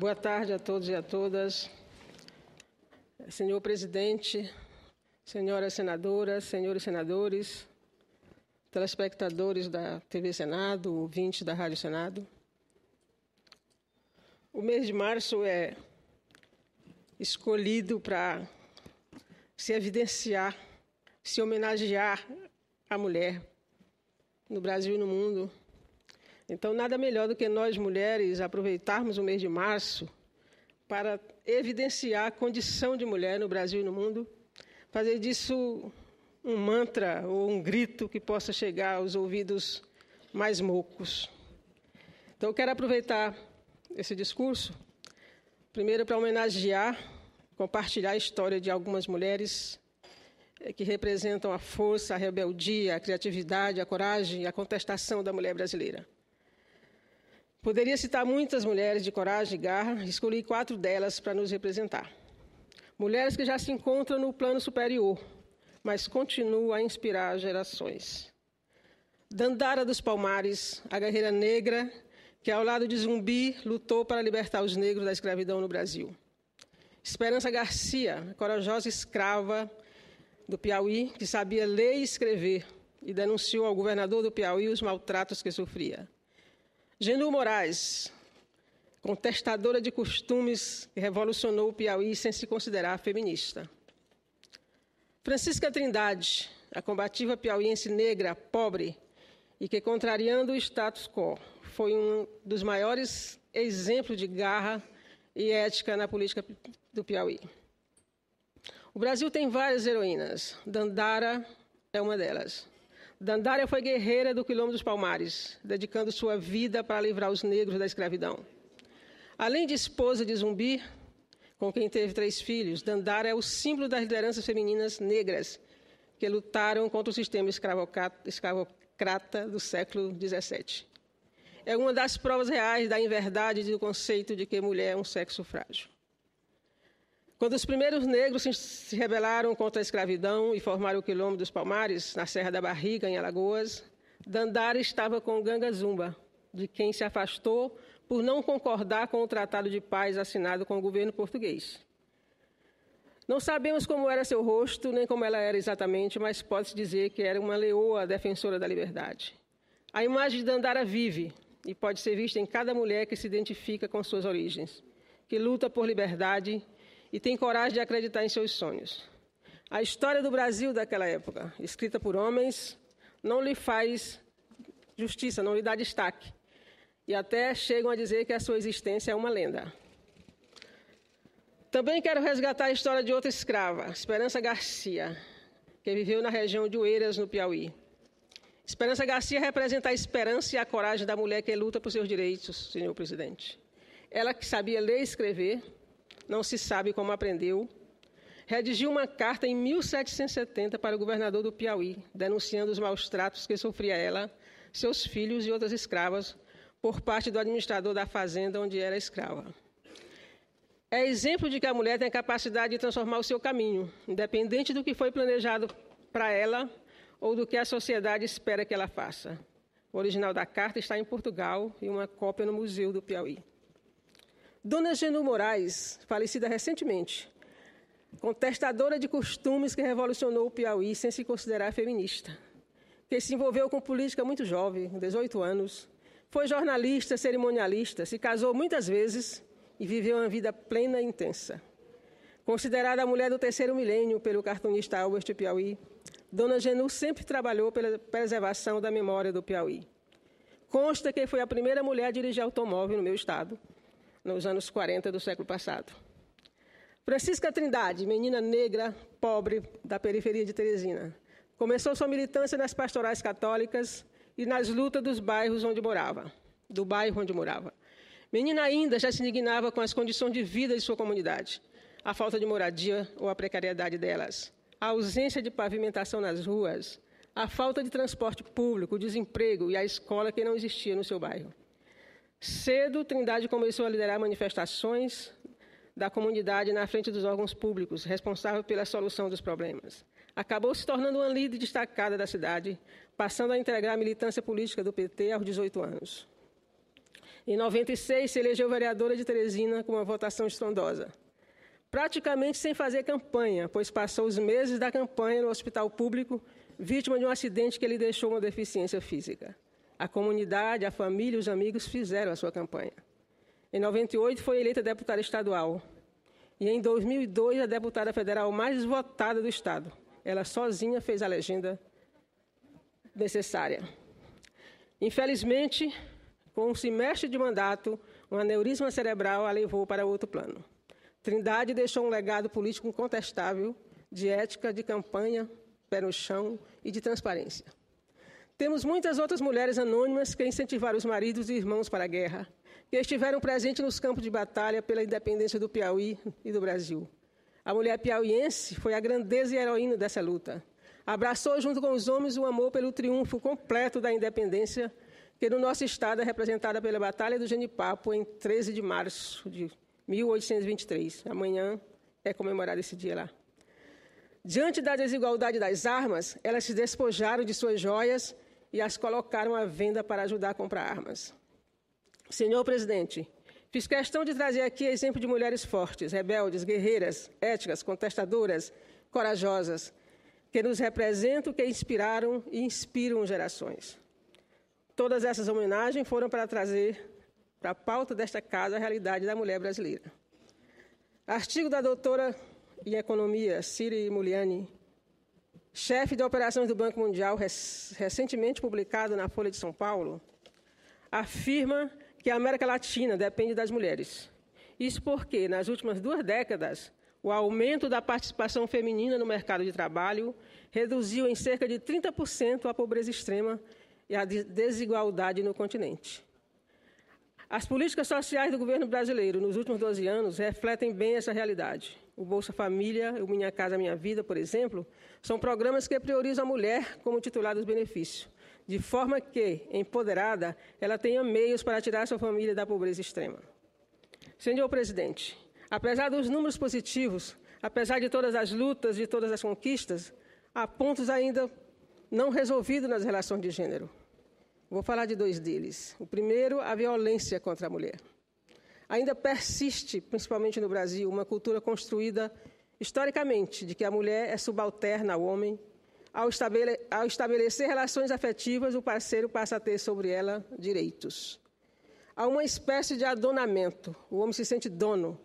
Boa tarde a todos e a todas. Senhor presidente, senhoras senadoras, senhores senadores, telespectadores da TV Senado, ouvintes da Rádio Senado. O mês de março é escolhido para se evidenciar, se homenagear a mulher no Brasil e no mundo. Então, nada melhor do que nós, mulheres, aproveitarmos o mês de março para evidenciar a condição de mulher no Brasil e no mundo, fazer disso um mantra ou um grito que possa chegar aos ouvidos mais moucos. Então, eu quero aproveitar esse discurso, primeiro para homenagear, compartilhar a história de algumas mulheres que representam a força, a rebeldia, a criatividade, a coragem e a contestação da mulher brasileira. Poderia citar muitas mulheres de coragem e garra, escolhi 4 delas para nos representar. Mulheres que já se encontram no plano superior, mas continuam a inspirar gerações. Dandara dos Palmares, a guerreira negra, que ao lado de Zumbi lutou para libertar os negros da escravidão no Brasil. Esperança Garcia, a corajosa escrava do Piauí, que sabia ler e escrever, e denunciou ao governador do Piauí os maltratos que sofria. Genu Moraes, contestadora de costumes que revolucionou o Piauí sem se considerar feminista. Francisca Trindade, a combativa piauiense negra, pobre, e que, contrariando o status quo, foi um dos maiores exemplos de garra e ética na política do Piauí. O Brasil tem várias heroínas. Dandara é uma delas. Dandara foi guerreira do Quilombo dos Palmares, dedicando sua vida para livrar os negros da escravidão. Além de esposa de Zumbi, com quem teve 3 filhos, Dandara é o símbolo das lideranças femininas negras que lutaram contra o sistema escravocrata do século XVII. É uma das provas reais da inverdade do conceito de que mulher é um sexo frágil. Quando os primeiros negros se rebelaram contra a escravidão e formaram o Quilombo dos Palmares, na Serra da Barriga, em Alagoas, Dandara estava com Ganga Zumba, de quem se afastou por não concordar com o Tratado de Paz assinado com o governo português. Não sabemos como era seu rosto, nem como ela era exatamente, mas pode-se dizer que era uma leoa defensora da liberdade. A imagem de Dandara vive e pode ser vista em cada mulher que se identifica com suas origens, que luta por liberdade e tem coragem de acreditar em seus sonhos. A história do Brasil daquela época, escrita por homens, não lhe faz justiça, não lhe dá destaque. E até chegam a dizer que a sua existência é uma lenda. Também quero resgatar a história de outra escrava, Esperança Garcia, que viveu na região de Oeiras, no Piauí. Esperança Garcia representa a esperança e a coragem da mulher que luta por seus direitos, senhor presidente. Ela que sabia ler e escrever, não se sabe como aprendeu, redigiu uma carta em 1770 para o governador do Piauí, denunciando os maus tratos que sofria ela, seus filhos e outras escravas, por parte do administrador da fazenda onde era escrava. É exemplo de que a mulher tem a capacidade de transformar o seu caminho, independente do que foi planejado para ela ou do que a sociedade espera que ela faça. O original da carta está em Portugal e uma cópia no Museu do Piauí. Dona Genu Moraes, falecida recentemente, contestadora de costumes que revolucionou o Piauí sem se considerar feminista, que se envolveu com política muito jovem, com 18 anos, foi jornalista, cerimonialista, se casou muitas vezes e viveu uma vida plena e intensa. Considerada a mulher do 3º milênio pelo cartunista Albert Piauí, Dona Genu sempre trabalhou pela preservação da memória do Piauí. Consta que foi a primeira mulher a dirigir automóvel no meu estado, nos anos 40 do século passado. Francisca Trindade, menina negra, pobre, da periferia de Teresina, começou sua militância nas pastorais católicas e nas lutas do bairro onde morava. Menina ainda já se indignava com as condições de vida de sua comunidade, a falta de moradia ou a precariedade delas, a ausência de pavimentação nas ruas, a falta de transporte público, o desemprego e a escola que não existia no seu bairro. Cedo, Trindade começou a liderar manifestações da comunidade na frente dos órgãos públicos, responsável pela solução dos problemas. Acabou se tornando uma líder destacada da cidade, passando a integrar a militância política do PT aos 18 anos. Em 96, se elegeu vereadora de Teresina com uma votação estrondosa. Praticamente sem fazer campanha, pois passou os meses da campanha no hospital público, vítima de um acidente que lhe deixou uma deficiência física. A comunidade, a família e os amigos fizeram a sua campanha. Em 98, foi eleita deputada estadual. E em 2002, a deputada federal mais votada do Estado. Ela sozinha fez a legenda necessária. Infelizmente, com um semestre de mandato, um aneurisma cerebral a levou para outro plano. Trindade deixou um legado político incontestável de ética, de campanha, pé no chão e de transparência. Temos muitas outras mulheres anônimas que incentivaram os maridos e irmãos para a guerra, que estiveram presentes nos campos de batalha pela independência do Piauí e do Brasil. A mulher piauiense foi a grandeza e heroína dessa luta. Abraçou junto com os homens o amor pelo triunfo completo da independência, que no nosso estado é representada pela Batalha do Genipapo em 13 de março de 1823. Amanhã é comemorado esse dia lá. Diante da desigualdade das armas, elas se despojaram de suas joias e as colocaram à venda para ajudar a comprar armas. Senhor presidente, fiz questão de trazer aqui exemplo de mulheres fortes, rebeldes, guerreiras, éticas, contestadoras, corajosas, que nos representam, que inspiraram e inspiram gerações. Todas essas homenagens foram para trazer para a pauta desta casa a realidade da mulher brasileira. Artigo da doutora em Economia, Ciri Muliani, chefe de operações do Banco Mundial, recentemente publicado na Folha de São Paulo, afirma que a América Latina depende das mulheres. Isso porque, nas últimas 2 décadas, o aumento da participação feminina no mercado de trabalho reduziu em cerca de 30% a pobreza extrema e a desigualdade no continente. As políticas sociais do governo brasileiro nos últimos 12 anos refletem bem essa realidade. O Bolsa Família, o Minha Casa Minha Vida, por exemplo, são programas que priorizam a mulher como titular dos benefícios, de forma que, empoderada, ela tenha meios para tirar sua família da pobreza extrema. Senhor presidente, apesar dos números positivos, apesar de todas as lutas, de todas as conquistas, há pontos ainda não resolvidos nas relações de gênero. Vou falar de 2 deles. O primeiro, a violência contra a mulher. Ainda persiste, principalmente no Brasil, uma cultura construída historicamente de que a mulher é subalterna ao homem. Ao estabelecer relações afetivas, o parceiro passa a ter sobre ela direitos. Há uma espécie de adonamento. O homem se sente dono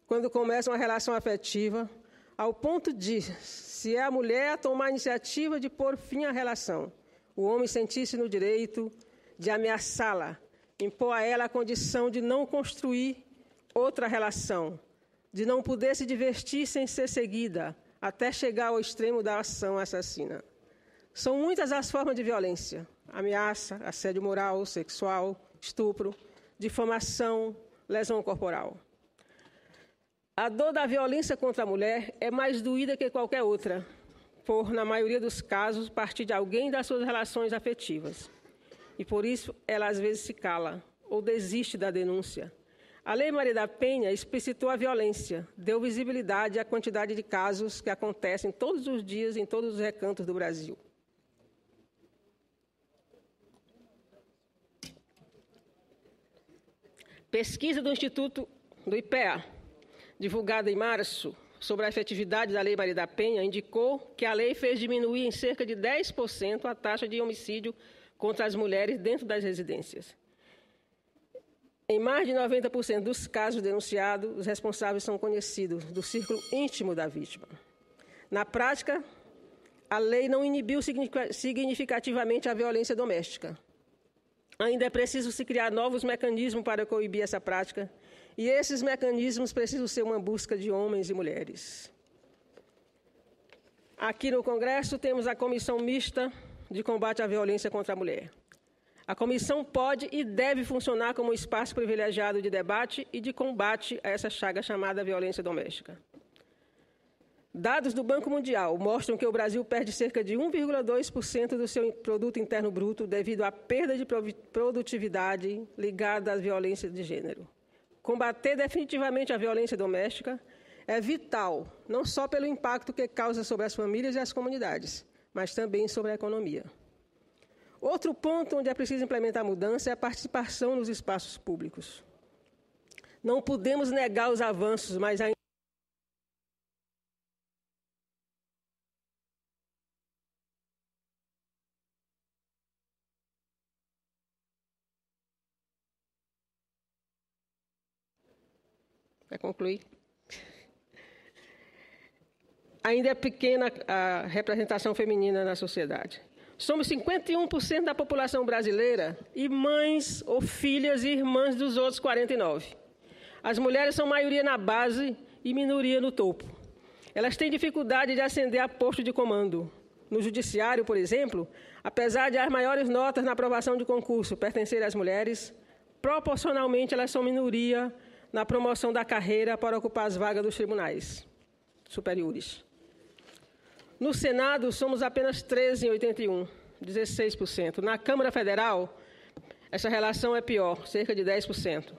quando começa uma relação afetiva, ao ponto de, se é a mulher a tomar a iniciativa de pôr fim à relação, o homem sentir-se no direito de ameaçá-la, impor a ela a condição de não construir outra relação, de não poder se divertir sem ser seguida, até chegar ao extremo da ação assassina. São muitas as formas de violência: ameaça, assédio moral, sexual, estupro, difamação, lesão corporal. A dor da violência contra a mulher é mais doída que qualquer outra, por, na maioria dos casos, partir de alguém das suas relações afetivas. E por isso ela às vezes se cala ou desiste da denúncia. A Lei Maria da Penha explicitou a violência, deu visibilidade à quantidade de casos que acontecem todos os dias em todos os recantos do Brasil. Pesquisa do Instituto do IPEA, divulgada em março, sobre a efetividade da Lei Maria da Penha, indicou que a lei fez diminuir em cerca de 10% a taxa de homicídio contra as mulheres dentro das residências. Em mais de 90% dos casos denunciados, os responsáveis são conhecidos do círculo íntimo da vítima. Na prática, a lei não inibiu significativamente a violência doméstica. Ainda é preciso se criar novos mecanismos para coibir essa prática, e esses mecanismos precisam ser uma busca de homens e mulheres. Aqui no Congresso temos a Comissão Mista de Combate à Violência contra a Mulher. A comissão pode e deve funcionar como um espaço privilegiado de debate e de combate a essa chaga chamada violência doméstica. Dados do Banco Mundial mostram que o Brasil perde cerca de 1,2% do seu produto interno bruto devido à perda de produtividade ligada à violência de gênero. Combater definitivamente a violência doméstica é vital, não só pelo impacto que causa sobre as famílias e as comunidades, mas também sobre a economia. Outro ponto onde é preciso implementar mudança é a participação nos espaços públicos. Não podemos negar os avanços, mas ainda concluir. Ainda é pequena a representação feminina na sociedade. Somos 51% da população brasileira e mães ou filhas e irmãs dos outros 49%. As mulheres são maioria na base e minoria no topo. Elas têm dificuldade de ascender a posto de comando. No judiciário, por exemplo, apesar de as maiores notas na aprovação de concurso pertencerem às mulheres, proporcionalmente elas são minoria na promoção da carreira para ocupar as vagas dos tribunais superiores. No Senado, somos apenas 13 em 81, 16%. Na Câmara Federal, essa relação é pior, cerca de 10%.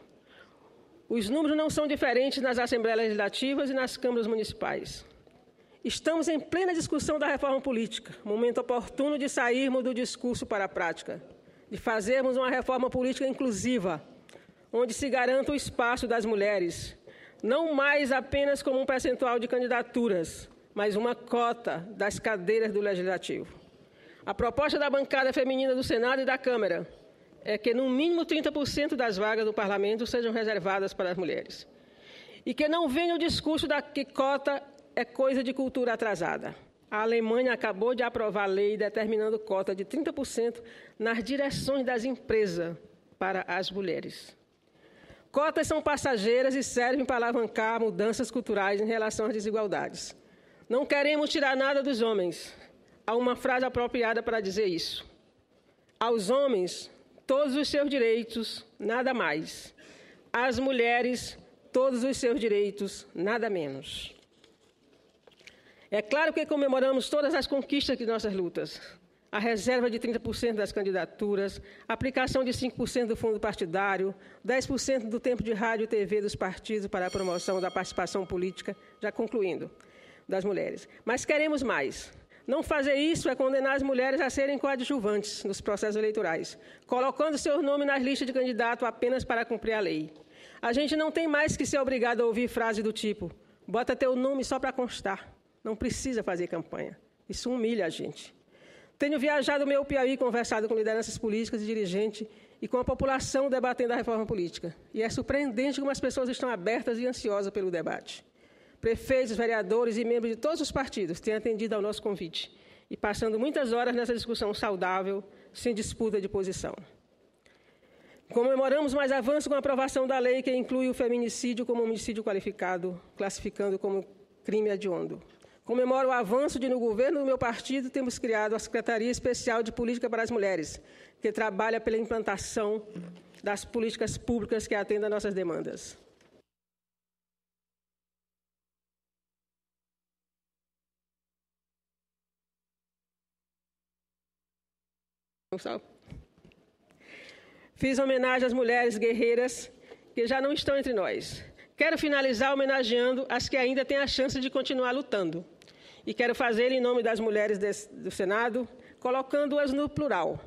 Os números não são diferentes nas Assembleias Legislativas e nas câmaras municipais. Estamos em plena discussão da reforma política, momento oportuno de sairmos do discurso para a prática, de fazermos uma reforma política inclusiva, onde se garanta o espaço das mulheres, não mais apenas como um percentual de candidaturas, mas uma cota das cadeiras do Legislativo. A proposta da bancada feminina do Senado e da Câmara é que, no mínimo, 30% das vagas do Parlamento sejam reservadas para as mulheres. E que não venha o discurso da que cota é coisa de cultura atrasada. A Alemanha acabou de aprovar a lei determinando cota de 30% nas direções das empresas para as mulheres. Cotas são passageiras e servem para alavancar mudanças culturais em relação às desigualdades. Não queremos tirar nada dos homens. Há uma frase apropriada para dizer isso. Aos homens, todos os seus direitos, nada mais. Às mulheres, todos os seus direitos, nada menos. É claro que comemoramos todas as conquistas de nossas lutas. A reserva de 30% das candidaturas, a aplicação de 5% do fundo partidário, 10% do tempo de rádio e TV dos partidos para a promoção da participação política, já concluindo, das mulheres. Mas queremos mais. Não fazer isso é condenar as mulheres a serem coadjuvantes nos processos eleitorais, colocando seu nome nas listas de candidato apenas para cumprir a lei. A gente não tem mais que ser obrigado a ouvir frases do tipo: bota teu nome só para constar. Não precisa fazer campanha. Isso humilha a gente. Tenho viajado o meu Piauí, conversado com lideranças políticas e dirigentes e com a população debatendo a reforma política. E é surpreendente como as pessoas estão abertas e ansiosas pelo debate. Prefeitos, vereadores e membros de todos os partidos têm atendido ao nosso convite e passando muitas horas nessa discussão saudável, sem disputa de posição. Comemoramos mais avanço com a aprovação da lei que inclui o feminicídio como homicídio qualificado, classificando como crime hediondo. Comemoro o avanço de, no governo do meu partido, temos criado a Secretaria Especial de Política para as Mulheres, que trabalha pela implantação das políticas públicas que atendam a nossas demandas. Fiz homenagem às mulheres guerreiras que já não estão entre nós. Quero finalizar homenageando as que ainda têm a chance de continuar lutando. E quero fazer em nome das mulheres do Senado, colocando-as no plural.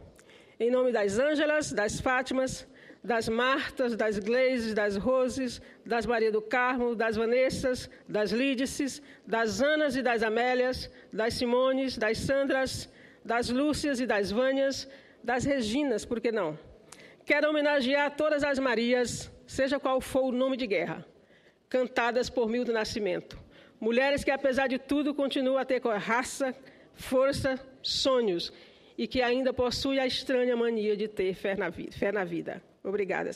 Em nome das Ângelas, das Fátimas, das Martas, das Gleises, das Roses, das Maria do Carmo, das Vanessas, das Lídices, das Anas e das Amélias, das Simones, das Sandras, das Lúcias e das Vânias, das Reginas, por que não? Quero homenagear todas as Marias, seja qual for o nome de guerra, cantadas por Milton Nascimento. Mulheres que, apesar de tudo, continuam a ter raça, força, sonhos e que ainda possuem a estranha mania de ter fé na vida. Obrigada.